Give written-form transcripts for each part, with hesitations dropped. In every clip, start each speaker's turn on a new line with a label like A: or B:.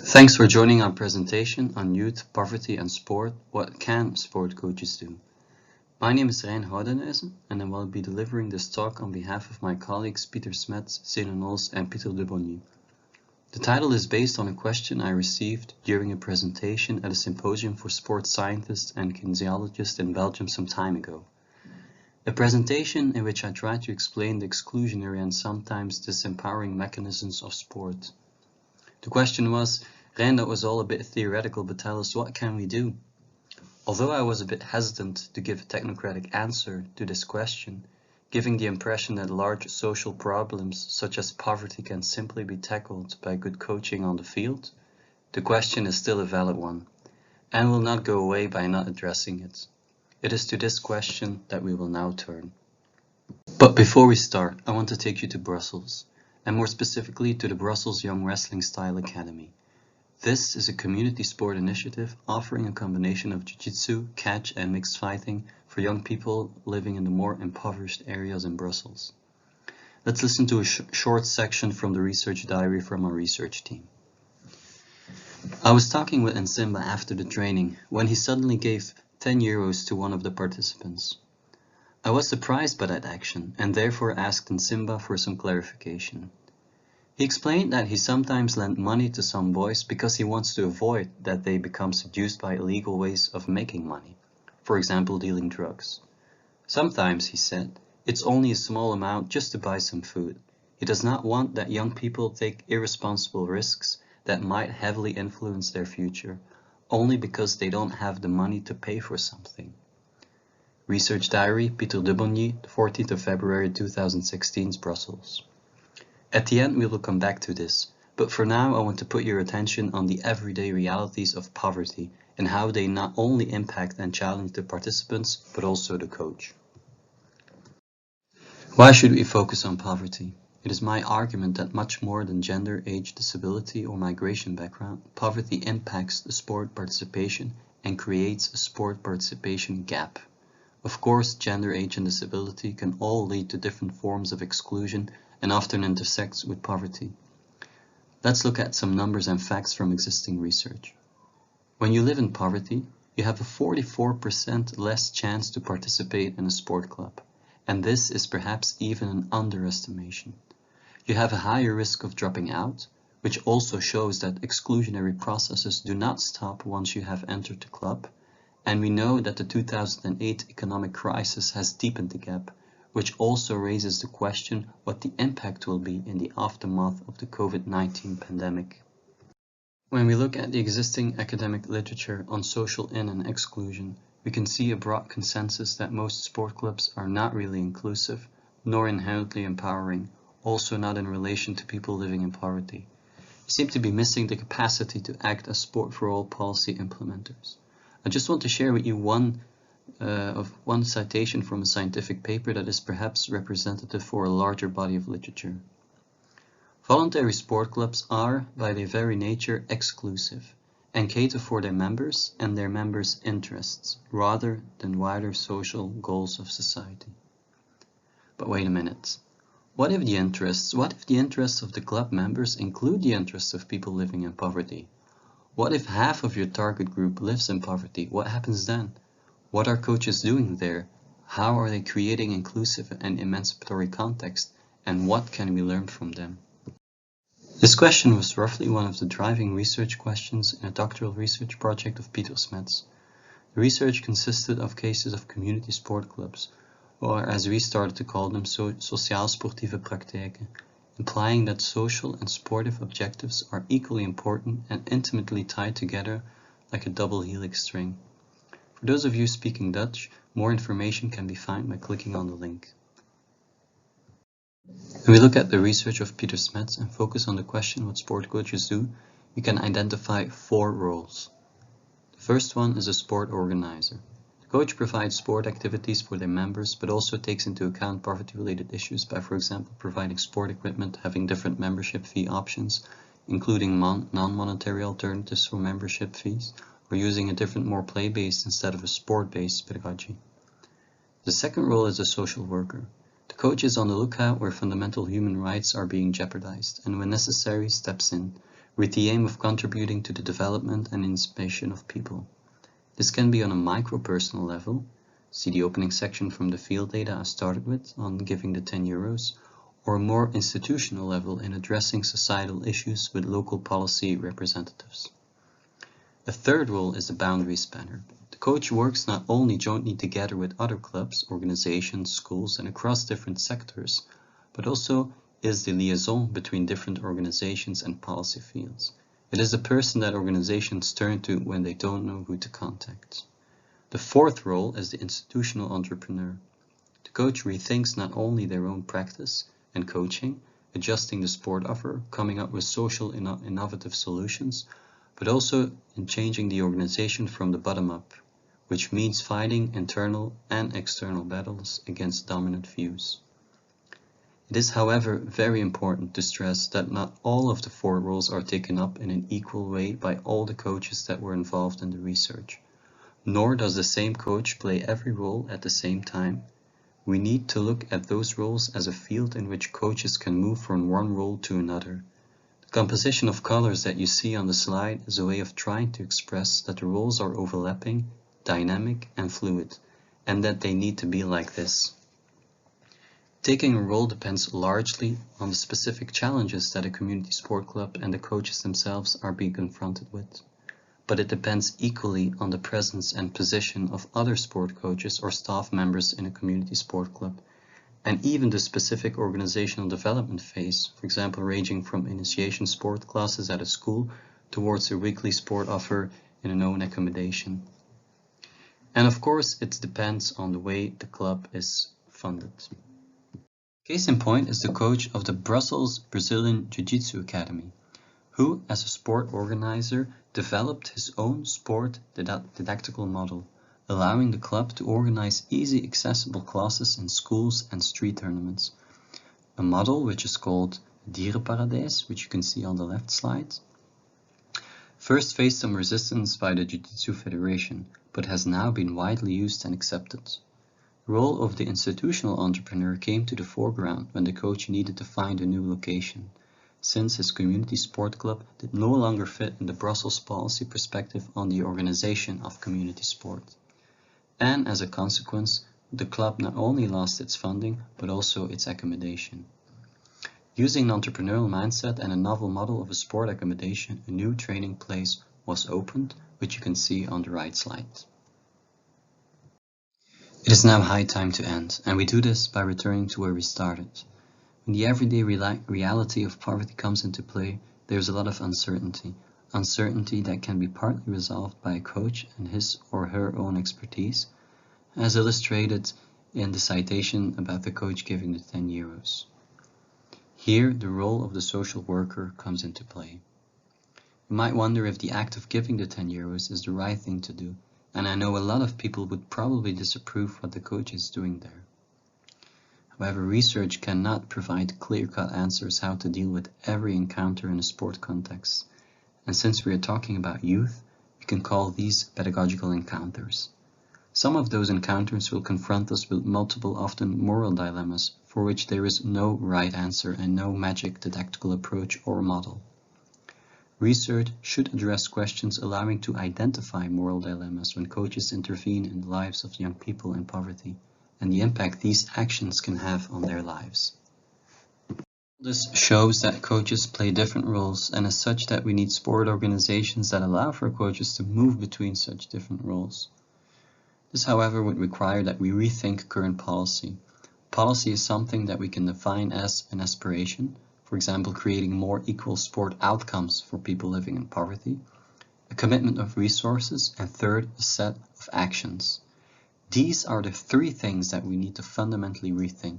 A: Thanks for joining our presentation on youth, poverty and sport. What can sport coaches do? My name is Rijn Houdenhuizen and I will be delivering this talk on behalf of my colleagues Pieter Smets, Zeno Nols and Pieter de Bonny. The title is based on a question I received during a presentation at a symposium for sports scientists and kinesiologists in Belgium some time ago. A presentation in which I tried to explain the exclusionary and sometimes disempowering mechanisms of sport. The question was, Rijn, that was all a bit theoretical, but tell us, what can we do? Although I was a bit hesitant to give a technocratic answer to this question, giving the impression that large social problems such as poverty can simply be tackled by good coaching on the field, the question is still a valid one, and will not go away by not addressing it. It is to this question that we will now turn. But before we start, I want to take you to Brussels, and more specifically to the Brussels Young Wrestling Style Academy. This is a community sport initiative offering a combination of jiu-jitsu, catch and mixed fighting for young people living in the more impoverished areas in Brussels. Let's listen to a short section from the research diary from our research team. I was talking with Nsimba after the training when he suddenly gave 10 euros to one of the participants. I was surprised by that action and therefore asked Nsimba for some clarification. He explained that he sometimes lent money to some boys because he wants to avoid that they become seduced by illegal ways of making money, for example dealing drugs. Sometimes, he said, it's only a small amount just to buy some food. He does not want that young people take irresponsible risks that might heavily influence their future, only because they don't have the money to pay for something. Research Diary, Pieter de Bonny, 14th of February 2016, Brussels. At the end we will come back to this, but for now I want to put your attention on the everyday realities of poverty and how they not only impact and challenge the participants, but also the coach. Why should we focus on poverty? It is my argument that much more than gender, age, disability or migration background, poverty impacts the sport participation and creates a sport participation gap. Of course, gender, age and disability can all lead to different forms of exclusion and often intersects with poverty. Let's look at some numbers and facts from existing research. When you live in poverty, you have a 44% less chance to participate in a sport club, and this is perhaps even an underestimation. You have a higher risk of dropping out, which also shows that exclusionary processes do not stop once you have entered the club, and we know that the 2008 economic crisis has deepened the gap, which also raises the question what the impact will be in the aftermath of the COVID-19 pandemic. When we look at the existing academic literature on social in and exclusion, we can see a broad consensus that most sport clubs are not really inclusive, nor inherently empowering, also not in relation to people living in poverty. They seem to be missing the capacity to act as sport for all policy implementers. I just want to share with you one citation from a scientific paper that is perhaps representative for a larger body of literature. Voluntary sport clubs are, by their very nature, exclusive and cater for their members and their members' interests rather than wider social goals of society. But wait a minute. What if the interests of the club members include the interests of people living in poverty? What if half of your target group lives in poverty? What happens then? What are coaches doing there? How are they creating inclusive and emancipatory context? And what can we learn from them? This question was roughly one of the driving research questions in a doctoral research project of Pieter Smets. The research consisted of cases of community sport clubs, or as we started to call them, sociaal-sportieve praktijken, implying that social and sportive objectives are equally important and intimately tied together like a double helix string. For those of you speaking Dutch, more information can be found by clicking on the link. When we look at the research of Pieter Smets and focus on the question what sport coaches do, we can identify 4 roles. The first one is a sport organizer. The coach provides sport activities for their members, but also takes into account poverty-related issues by, for example, providing sport equipment, having different membership fee options, including non-monetary alternatives for membership fees, or using a different, more play-based instead of a sport-based pedagogy. The second role is a social worker. The coach is on the lookout where fundamental human rights are being jeopardized and when necessary steps in, with the aim of contributing to the development and inspiration of people. This can be on a micro-personal level, see the opening section from the field data I started with on giving the €10, or a more institutional level in addressing societal issues with local policy representatives. A third role is the boundary spanner. The coach works not only jointly together with other clubs, organizations, schools, and across different sectors, but also is the liaison between different organizations and policy fields. It is the person that organizations turn to when they don't know who to contact. The fourth role is the institutional entrepreneur. The coach rethinks not only their own practice and coaching, adjusting the sport offer, coming up with social innovative solutions, but also in changing the organization from the bottom up, which means fighting internal and external battles against dominant views. It is, however, very important to stress that not all of the four roles are taken up in an equal way by all the coaches that were involved in the research, nor does the same coach play every role at the same time. We need to look at those roles as a field in which coaches can move from one role to another. The composition of colors that you see on the slide is a way of trying to express that the roles are overlapping, dynamic, and fluid, and that they need to be like this. Taking a role depends largely on the specific challenges that a community sport club and the coaches themselves are being confronted with, but it depends equally on the presence and position of other sport coaches or staff members in a community sport club, and even the specific organizational development phase, for example ranging from initiation sport classes at a school towards a weekly sport offer in a known accommodation. And of course it depends on the way the club is funded. Case in point is the coach of the Brussels Brazilian Jiu-Jitsu Academy, who, as a sport organizer, developed his own sport didactical model, allowing the club to organize easy accessible classes in schools and street tournaments. A model which is called Dierenparadijs, which you can see on the left slide, first faced some resistance by the Jiu-Jitsu Federation, but has now been widely used and accepted. The role of the institutional entrepreneur came to the foreground when the coach needed to find a new location, since his community sport club did no longer fit in the Brussels policy perspective on the organization of community sport. And as a consequence, the club not only lost its funding, but also its accommodation. Using an entrepreneurial mindset and a novel model of a sport accommodation, a new training place was opened, which you can see on the right slide. It is now high time to end, and we do this by returning to where we started. When the everyday reality of poverty comes into play, there's a lot of uncertainty that can be partly resolved by a coach and his or her own expertise, as illustrated in the citation about the coach giving the €10. Here, the role of the social worker comes into play. You might wonder if the act of giving the €10 is the right thing to do, and I know a lot of people would probably disapprove what the coach is doing there. However, research cannot provide clear-cut answers how to deal with every encounter in a sport context, and since we are talking about youth, we can call these pedagogical encounters. Some of those encounters will confront us with multiple, often moral dilemmas, for which there is no right answer and no magic didactical approach or model. Research should address questions allowing to identify moral dilemmas when coaches intervene in the lives of young people in poverty, and the impact these actions can have on their lives. This shows that coaches play different roles, and as such that we need sport organizations that allow for coaches to move between such different roles. This, however, would require that we rethink current policy. Policy is something that we can define as an aspiration, for example, creating more equal sport outcomes for people living in poverty, a commitment of resources, and third, a set of actions. These are the three things that we need to fundamentally rethink.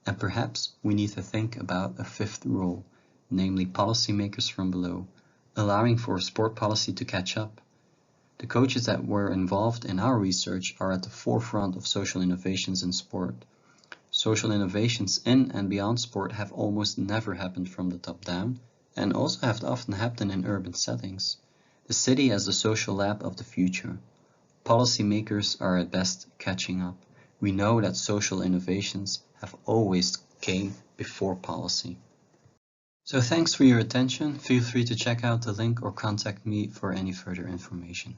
A: And perhaps we need to think about a fifth role, namely policymakers from below, allowing for sport policy to catch up. The coaches that were involved in our research are at the forefront of social innovations in sport. Social innovations in and beyond sport have almost never happened from the top down, and also have often happened in urban settings. The city as the social lab of the future. Policymakers are at best catching up. We know that social innovations have always came before policy. So thanks for your attention. Feel free to check out the link or contact me for any further information.